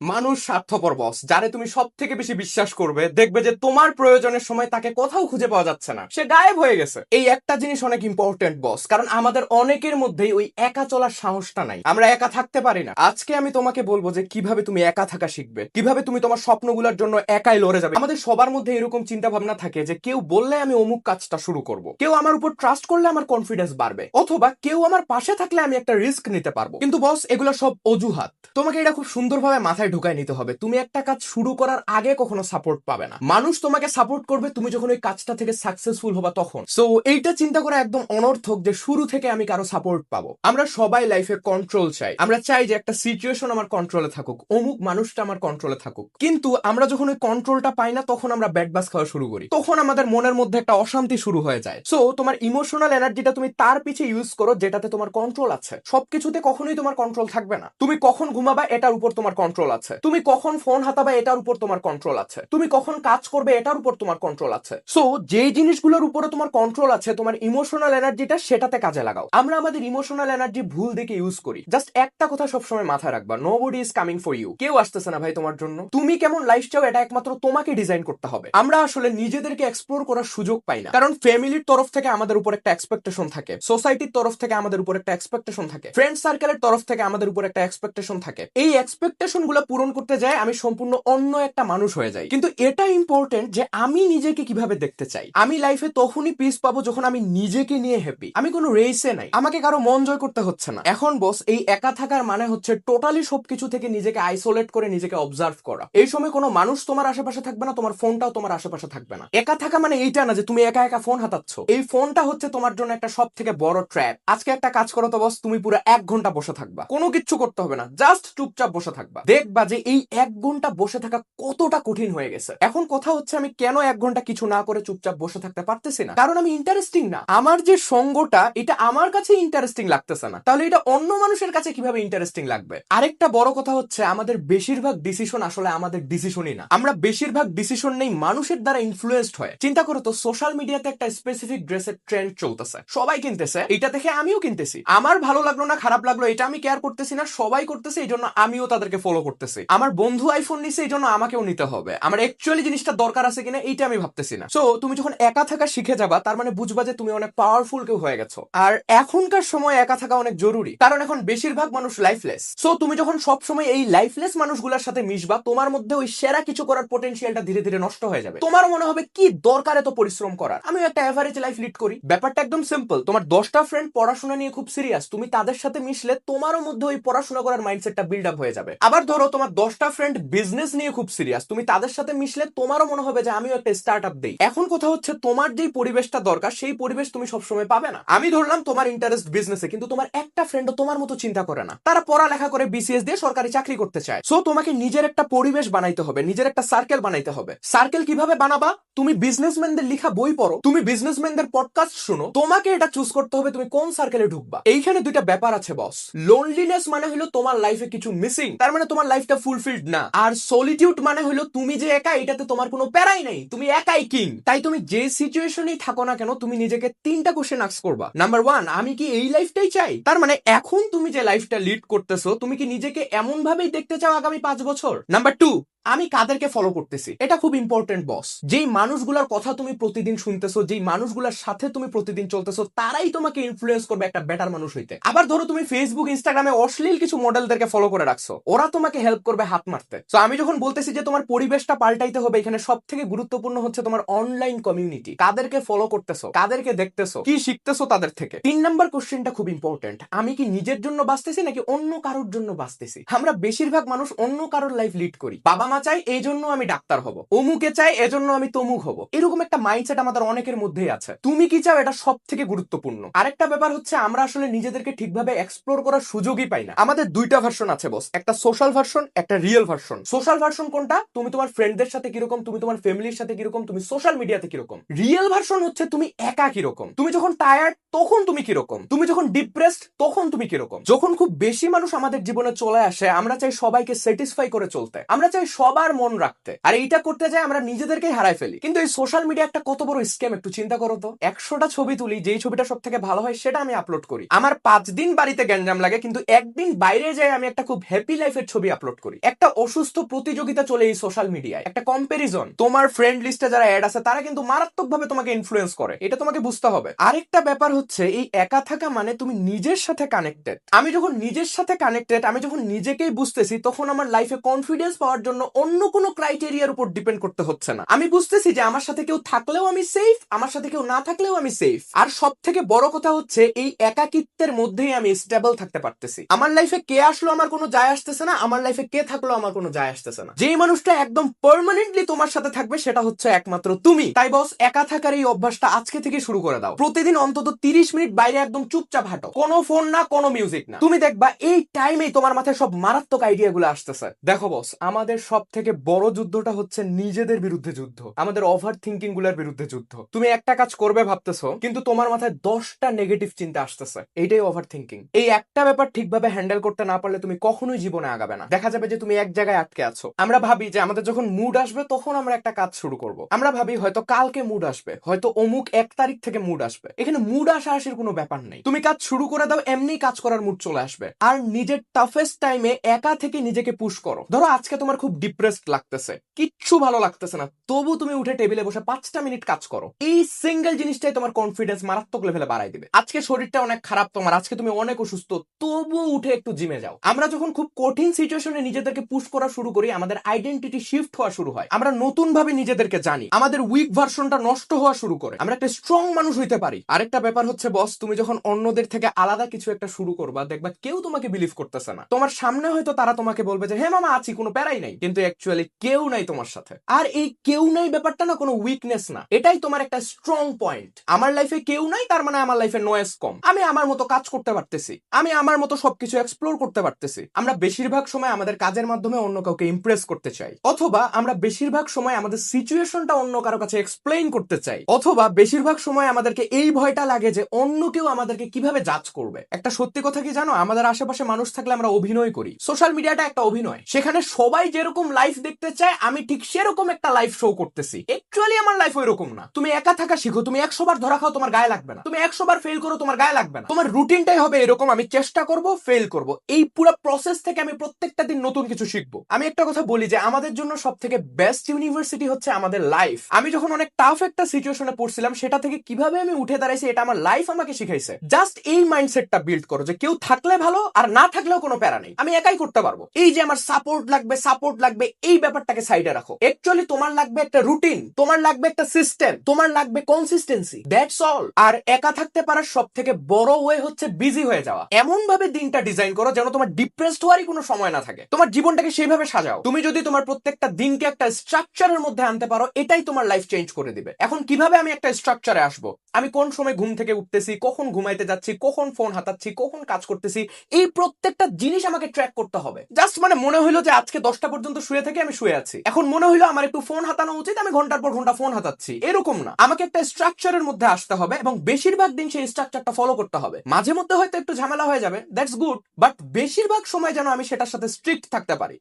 মানুষ স্বার্থপর বস, যারে তুমি সব থেকে বেশি বিশ্বাস করবে, দেখবে যে তোমার প্রয়োজনের সময় তাকে কোথাও খুঁজে পাওয়া যাচ্ছে না, সে গায়েব হয়ে গেছে। এই একটা জিনিস অনেক ইম্পর্টেন্ট বস, কারণ আমাদের অনেকের মধ্যেই ওই একা চলার সাহসটা নাই, আমরা একা থাকতে পারি না। আজকে আমি তোমাকে বলবো যে কিভাবে তুমি একা থাকা শিখবে, কিভাবে তুমি তোমার স্বপ্নগুলোর জন্য একাই লড়ে যাবে। আমাদের সবার মধ্যে এরকম চিন্তা ভাবনা থাকে যে কেউ বললে আমি অমুক কাজটা শুরু করব, কেউ আমার উপর ট্রাস্ট করলে আমার কনফিডেন্স বাড়বে, অথবা কেউ আমার পাশে থাকলে আমি একটা রিস্ক নিতে পারবো। কিন্তু বস, এগুলো সব অজুহাত। তোমাকে এটা খুব সুন্দরভাবে মাথায় ঢুকায় নিতে হবে, তুমি একটা কাজ শুরু করার আগে কখনো সাপোর্ট পাবে না। মানুষ তোমাকে সাপোর্ট করবে তুমি যখন ওই কাজটা থেকে সাকসেসফুল হবা তখন। সো এইটা চিন্তা করা একদম অনর্থক যে শুরু থেকে আমি কারো সাপোর্ট পাবো। আমরা সবাই লাইফে কন্ট্রোল চাই, আমরা চাই যে একটা সিচুয়েশন আমার কন্ট্রোলে থাকুক, অমুক মানুষটা আমার কন্ট্রোলে থাকুক। কিন্তু আমরা যখন ওই কন্ট্রোলটা পাই না, তখন আমরা ব্যাড বাস খাওয়া শুরু করি, তখন আমাদের মনের মধ্যে একটা অশান্তি শুরু হয়ে যায়। সো তোমার ইমোশনাল এনার্জিটা তুমি তার পিছে ইউজ করো যেটাতে তোমার কন্ট্রোল আছে। সবকিছুতে কখনোই তোমার কন্ট্রোল থাকবে না। তুমি কখন ঘুমাবা এটার উপর তোমার কন্ট্রোল আছে, তুমি কখন ফোন হাতাবা এটার উপর তোমার কন্ট্রোল আছে, তুমি কখন কাজ করবে এটার উপর তোমার কন্ট্রোল আছে। সো যেই জিনিসগুলোর উপরে তোমার কন্ট্রোল আছে, তোমার ইমোশনাল এনার্জিটা সেটাতে কাজে লাগাও। আমরা আমাদের ইমোশনাল এনার্জি ভুল দিকে ইউজ করি। জাস্ট একটা কথা সবসময় মাথায় রাখবা, nobody is coming for you. কেউ আসতেছে না ভাই তোমার জন্য। তুমি কেমন লাইফ চাও এটা একমাত্র তোমাকে ডিজাইন করতে হবে। আমরা আসলে নিজেদেরকে এক্সপ্লোর করার সুযোগ পাই না, কারণ ফ্যামিলির তরফ থেকে আমাদের উপর একটা এক্সপেকটেশন থাকে, সোসাইটির তরফ থেকে আমাদের উপর একটা এক্সপেকটেশন থাকে, ফ্রেন্ড সার্কেলের তরফ থেকে আমাদের উপর একটা এক্সপেকটেশন থাকে। এই এক্সপেকটেশন গুলো পূরণ করতে যায় আমি সম্পূর্ণ অন্য একটা মানুষ হয়ে যাই। কিন্তু এটা ইম্পর্টেন্ট যে আমি নিজেকে কিভাবে দেখতে চাই। আমি লাইফে তখনই পিস পাবো যখন আমি নিজেকে নিয়ে হ্যাপি। আমি কোনো রেসে নাই, আমাকে কারো মন জয় করতে হচ্ছে না। এখন বস, এই একা থাকার মানে হচ্ছে টোটালি সবকিছু থেকে নিজেকে আইসোলেট করে নিজেকে অবজার্ভ করা। এই সময় কোনো মানুষ তোমার আশেপাশে থাকবে না, তোমার ফোনটাও তোমার আশেপাশে থাকবে না। একা থাকা মানে এইটা না যে তুমি একা একা ফোন হাতাচ্ছ। এই ফোনটা হচ্ছে তোমার জন্য একটা সব থেকে বড় ট্র্যাপ। আজকে একটা কাজ করো তো বস, তুমি পুরো 1 ঘন্টা বসে থাকবা, কোনো কিচ্ছু করতে হবে না, জাস্ট চুপচাপ বসে থাকবা। দেখবা যে এই 1 ঘন্টা বসে থাকা কতটা কঠিন হয়ে গেছে। এখন কথা হচ্ছে আমি কেন 1 ঘন্টা কিছু না করে চুপচাপ বসে থাকতে পারতেছি না? কারণ আমি ইন্টারেস্টিং না। আমার যে সঙ্গটা এটা আমার কাছে ইন্টারেস্টিং লাগতেছে না, তাহলে এটা অন্য মানুষের কাছে কিভাবে ইন্টারেস্টিং লাগবে? আরেকটা বড় কথা হচ্ছে আমাদের বেশিরভাগ ডিসিশন আসলে আমাদের ডিসিশনই না। আমরা বেশিরভাগ ডিসিশন নেই মানুষের দ্বারা ইনফ্লুয়েন্সড হয়। চিন্তা করো তো, সোশ্যাল মিডিয়াতে একটা স্পেসিফিক ড্রেসের ট্রেন্ড চলতেছে, সবাই কিনতেছে, এটা দেখে আমিও কিনতেছি। আমার ভালো লাগলো না খারাপ লাগলো এটা আমি কেয়ার করতেছি না, সবাই করতেছে এই জন্য আমিও তাদেরকে ফলো করতেছি। আমার বন্ধু আইফোন নিছে এই জন্য আমাকেও নিতে হবে। আমার অ্যাকচুয়ালি জিনিসটা দরকার আছে কিনা এইটা আমি ভাবতেছি না। সো তুমি যখন একা থাকা শিখে যাবা, তার মানে বুঝবা যে তুমি অনেক পাওয়ারফুল কেউ হয়ে গেছো। আর এখনকার সময় একা থাকা অনেক জরুরি, কারণ এখন বেশিরভাগ মানুষ লাইফলেস। সো তুমি যখন সব সময় এই লাইফলেস মানুষগুলোর সাথে মিশবা, তোমার মধ্যে ওই সেরা কিছু করার পটেনশিয়ালটা ধীরে ধীরে নষ্ট হয়ে যাবে। তোমার মনে হবে কি দরকার এত পরিশ্রম করার, আমি একটা এভারেজ লাইফ লিড করি। ব্যাপারটা একদম সিম্পল। তোমার 10টা ফ্রেন্ড পড়াশোনা নিয়ে খুব সিরিয়াস, তুমি তাদের সাথে মিশলে তোমারও মধ্যে ওই পড়াশোনা করার মাইন্ডসেটটা বিল্ড আপ হয়ে যাবে। আবার ধরো তোমার 10টা ফ্রেন্ড বিজনেস নিয়ে খুব সিরিয়াস, তুমি তাদের সাথে মিশলে তোমারও মনে হবে যে আমিও একটা স্টার্ট আপ দেই। এখন কথা হচ্ছে তোমার যেই পরিবেশটা দরকার সেই পরিবেশ তুমি সবসময় পাবে না। আমি ধরলাম তোমার ইন্টারেস্ট বিজনেসে, কিন্তু তোমার একটা ফ্রেন্ডও তোমার মতো চিন্তা করে না, তারা পড়ালেখা করে বিসিএস দিয়ে সরকারি চাকরি করতে চায়। সো তোমাকে নিজের একটা পরিবেশ বানাইতে হবে, নিজের একটা সার্কেল বানাইতে হবে। সার্কেল কিভাবে বানাবা? তুমি বিজনেসম্যানদের লেখা বই পড়ো, তুমি বিজনেসম্যানদের পডকাস্ট শুনো, তোমাকে এটা চুজ করতে হবে তুমি কোন সার্কেলে ঢুকবা। এইখানে দুইটা ব্যাপার আছে বস। লোনলিনেস মানে হলো তোমার লাইফে কিছু মিসিং, তার মানে তোমার লাইফটা ফুলফিলড না। আর সলিটিউড মানে হলো তুমি যে একা, এটাতে তোমার কোনো প্যারাই নেই, তুমি একাই কিং। তাই তুমি যে সিচুয়েশনেই থাকো না কেন, তুমি নিজেকে 3টা কোশ্চেন আস্ক করবা। নাম্বার 1, আমি কি এই লাইফটাই চাই? তার মানে এখন তুমি যে লাইফটা লিড করতেছো, তুমি কি নিজেকে এমন ভাবেই দেখতে চাও আগামী 5 বছর? নাম্বার 2, আমি কাদেরকে ফলো করতেছি? এটা খুব ইম্পর্টেন্ট বস। যেই মানুষগুলোর কথা তুমি প্রতিদিন শুনতেছো, যেই মানুষগুলোর সাথে তুমি প্রতিদিন চলতেছো, তারাই তোমাকে ইনফ্লুয়েন্স করবে একটা বেটার মানুষ হইতে। আবার ধরো তুমি ফেসবুক ইনস্টাগ্রামে অশ্লীল কিছু মডেলদেরকে ফলো করে রাখছো, ওরা তোমাকে হেল্প করবে হাত মারতে। তো আমি যখন বলতেছি যে তোমার পরিবেশটা পাল্টাইতে হবে, এখানে সব থেকে গুরুত্বপূর্ণ হচ্ছে তোমার অনলাইন কমিউনিটি। কাদেরকে ফলো করতেছো, কাদেরকে দেখতেছো, কি শিখতেছো তাদের থেকে। 3 নাম্বার কোশ্চেনটা খুব ইম্পর্টেন্ট, আমি কি নিজের জন্য বাঁচতেছি নাকি অন্য কারোর জন্য বাঁচতেছি? আমরা বেশিরভাগ মানুষ অন্য কারোর লাইফ লিড করি। বাবা মা চাই এই জন্য আমি ডাক্তার হব, অমুকে চাই এজন্য আমি তমুক হব, এরকম একটা মাইন্ডসেট আমাদের অনেকের মধ্যেই আছে। তুমি কি চাও এটা সব থেকে গুরুত্বপূর্ণ। আরেকটা ব্যাপার হচ্ছে আমরা আসলে নিজেদেরকে ঠিকভাবে এক্সপ্লোর করার সুযোগই পাই না। আমাদের 2টা ভার্সন আছে বস, একটা সোশ্যাল ভার্সন, একটা রিয়েল ভার্সন। সোশ্যাল ভার্সন কোনটা? তুমি তোমার ফ্রেন্ডদের সাথে কিরকম, তুমি তোমার ফ্যামিলির সাথে কিরকম, তুমি সোশ্যাল মিডিয়াতে কিরকম। রিয়েল ভার্সন হচ্ছে তুমি একা কিরকম, তুমি যখন টায়ার্ড তখন তুমি কিরকম, তুমি যখন ডিপ্রেসড তখন তুমি কিরকম। যখন খুব বেশি মানুষ আমাদের জীবনে চলে আসে, আমরা চাই সবাইকে স্যাটিসফাই করে চলতে, আমরা চাই সবার মন রাখতে। আর এইটা করতে যায় আমরা নিজেদেরকেই হারাই ফেলি। কিন্তু এই সোশ্যাল মিডিয়া একটা কত বড় স্ক্যাম একটু চিন্তা করো তো। 100টা ছবি তুলি, যেই ছবিটা সব থেকে ভালো হয় সেটা আমি আপলোড করি। আমার 5 দিন বাড়িতে গ্যাঞ্জাম লাগে, কিন্তু একদিন বাইরে যাই আমি একটা খুব হ্যাপি লাইফের ছবি আপলোড করি। একটা অসুস্থ প্রতিযোগিতা চলে এই সোশ্যাল মিডিয়ায়, একটা কম্পারিজন। তোমার ফ্রেন্ড লিস্টে যারা অ্যাড আছে তারা কিন্তু মারাত্মকভাবে তোমাকে ইনফ্লুয়েন্স করে, এটা তোমাকে বুঝতে হবে। আরেকটা ব্যাপার হচ্ছে এই একা থাকা মানে তুমি নিজের সাথে কানেক্টেড। আমি যখন নিজের সাথে কানেক্টেড, আমি যখন নিজেকেই বুঝতেছি, তখন আমার লাইফে কনফিডেন্স পাওয়ার জন্য অন্য কোনো ক্রাইটেরিয়ার উপর ডিপেন্ড করতে হচ্ছে না। আমি বুঝতেছি যে আমার সাথে কেউ থাকলেও আমি সেফ, আমার সাথে কেউ না থাকলেও আমি সেফ। আর সব থেকে বড় কথা হচ্ছে এই একাকিত্বের মধ্যেই আমি স্টেবল থাকতে পারতেছি। আমার লাইফে কে আসলো আমার কোনো যায় আসতেছে না, আমার লাইফে কে থাকলো আমার কোনো যায় আসতেছে না। যেই মানুষটা একদম পার্মানেন্টলি তোমার সাথে থাকবে সেটা হচ্ছে একমাত্র তুমি। তাই বস, একা থাকার এই অভ্যাসটা আজকে থেকে শুরু করে দাও। প্রতিদিন অন্তত 30 মিনিট বাইরে একদম চুপচাপ হাঁটো, কোনো ফোন না, কোনো মিউজিক না। তুমি দেখবা এই টাইমেই তোমার মাথায় সব মারাত্মক আইডিয়া গুলো আসতেছে। দেখো বস, আমাদের সব থেকে বড় যুদ্ধটা হচ্ছে নিজেদের বিরুদ্ধে যুদ্ধ, আমাদের ওভার থিঙ্কিং গুলার বিরুদ্ধে যুদ্ধ। তুমি একটা কাজ করবে ভাবতেছো, কিন্তু তোমার মাথায় 10টা নেগেটিভ চিন্তা আসতেছে। এইটাই ওভার থিঙ্কিং। এই একটা ব্যাপার ঠিকভাবে হ্যান্ডেল করতে না পারলে তুমি কখনোই জীবনে আগাবে না। দেখা যাবে যে তুমি এক জায়গায় আটকে আছো। আমরা ভাবি যে আমাদের যখন মুড আসবে তখন আমরা একটা কাজ শুরু করব। আমরা ভাবি হয়তো কালকে মুড আসবে, হয়তো অমুক 1 তারিখ থেকে মুড আসবে। এখানে মুড আসার কোনো ব্যাপার নেই। তুমি কাজ শুরু করে দাও, এমনি কাজ করার মুড চলে আসবে। আর নিজের টাফেস্ট টাইমে একা থেকে নিজেকে পুশ করো। ধরো আজকে তোমার খুব ডিপ্রেসড লাগতেছে, কিচ্ছু ভালো লাগতেছে না, তবু তুমি উঠে টেবিলে বসে 5টা মিনিট কাজ করো। এই সিঙ্গেল জিনিসটাই তোমার কনফিডেন্স মারাত্মক লেভেলে বাড়াই দিবে। আজকে শরীরটা অনেক খারাপ তোমার, আজকে তুমি অনেক অসুস্থ, তবু উঠে একটু জিমে যাও। আমরা যখন খুব কঠিন সিচুয়েশনে নিজেদেরকে পুশ করা শুরু করি, আমাদের আইডেন্টিটি শিফট হওয়া শুরু হয়। আমরা নতুন ভাবে নিজেদেরকে জানি, আমাদের উইক ভার্সনটা নষ্ট হওয়া শুরু করে, আমরা একটা স্ট্রং মানুষ হইতে পারি। আরেকটা ব্যাপার হচ্ছে বস, তুমি যখন অন্যদের থেকে আলাদা কিছু একটা শুরু করবা, দেখবা কেউ তোমাকে বিলিভ করতেছে না। তোমার সামনে হয়তো তারা তোমাকে বলবে যে হ্যাঁ মামা আছি, কোনো প্যারাই নাই, কিন্তু অ্যাকচুয়ালি কেউ নাই তোমার সাথে। আর এই কেউ নাই ব্যাপারটা না কোনো উইকনেস না, এটাই তোমার একটা স্ট্রং পয়েন্ট। আমার লাইফে কেউ নাই তার মানে আমার লাইফে নয়েজ কম, আমি আমার মতো কাজ করতে পারতেছি, আমি আমার মতো সবকিছু এক্সপ্লোর করতে পারতেছি। আমরা বেশিরভাগ সময় আমাদের কাজের মাধ্যমে অন্য কাউকে ইমপ্রেস করতে চাই, অথবা আমরা বেশিরভাগ সময় আমাদের সিচুয়েশনটা অন্য কারো কাছে এক্সপ্লেইন করতে চাই, অথবা বেশিরভাগ সময় আমাদেরকে এই ভয়টা লাগে যে অন্য কেউ আমাদেরকে কিভাবে জাজ করবে। একটা সত্যি কথা কি জানো, আমাদের আশেপাশে মানুষ থাকলে আমরা অভিনয় করি। সোশ্যাল মিডিয়াটা একটা অভিনয়, সেখানে সবাই যেরকম লাইফ দেখতে চায় আমি ঠিক সেরকম একটা লাইফ শো করতেছি। অ্যাকচুয়ালি আমার লাইফ ওইরকম না। তুমি একা থাকা শিখো, তুমি 100 বার ধরা খাও তোমার গায়ে লাগবে না, তুমি 100 বার ফেল করো তোমার গায়ে লাগবে না। তোমার রুটিনটাই হবে এরকম, আমি চেষ্টা করব, ফেল করব। এই পুরো প্রসেস থেকে আমি প্রত্যেকটা দিন নতুন কিছু শিখবো। আমি একটা কথা বলি যে আমাদের জন্য সব থেকে বেস্ট ইউনিভার্সিটি হচ্ছে আমাদের লাইফ। আমি যখন অনেক টাফ একটা সিচুয়েশনে পড়ছিলাম, সেটা থেকে কিভাবে আমি উঠে দাঁড়াইছি এটা আমার লাইফ আমাকে শিখাইছে। জাস্ট এই মাইন্ডসেটটা বিল্ড করো যে কেউ থাকলে ভালো, আর না থাকলেও কোনো প্যারা নেই, আমি একাই করতে পারবো। এই যে আমার সাপোর্ট লাগবে এই ব্যাপারটাকে সাইডে রাখো। অ্যাকচুয়ালি তোমার লাগবে একটা রুটিন, তোমার লাগবে একটা সিস্টেম, তোমার লাগবে কনসিস্টেন্সি, দ্যাটস অল। আর একা থাকতে পারার সব থেকে বড় ওয়ে হচ্ছে বিজি হয়ে যাওয়া। এমন ভাবে দিনটা ডিজাইন করো যেন তোমার ডিপ্রেসড হওয়ারই কোনো সময় না থাকে। তোমার জীবনটাকে সেইভাবে সাজাও। তুমি যদি তোমার প্রত্যেকটা দিনকে একটা স্ট্রাকচারের মধ্যে আনতে পারো, এটাই তোমার লাইফ চেঞ্জ করে দিবে। এখন কিভাবে আমি একটা স্ট্রাকচারে আসবো, আমি কোন সময় ঘুম থেকে উঠতেছি, কখন ঘুমাইতে যাচ্ছি, কখন ফোন হাতাচ্ছি, কখন কাজ করতেছি, এই প্রত্যেকটা জিনিস আমাকে ট্র্যাক করতে হবে। জাস্ট মানে মনে হইলো যে আজকে 10টা পর্যন্ত শুয়ে থেকে আমি শুয়ে আছি, এখন মনে হইলো আমার একটু ফোন হাতানো উচিত, আমি ঘন্টার পর ঘন্টা ফোন হাতাচ্ছি, এরকম না। আমাকে একটা স্ট্রাকচারের মধ্যে আসতে হবে এবং বেশিরভাগ দিন সেই স্ট্রাকচারটা ফলো করতে হবে। মাঝে মধ্যে হয়তো একটু ঝামেলা হয়ে যাবে, দ্যাটস গুড, বাট বেশিরভাগ সময় যেন আমি সেটার সাথে স্ট্রিক্ট থাকতে পারি।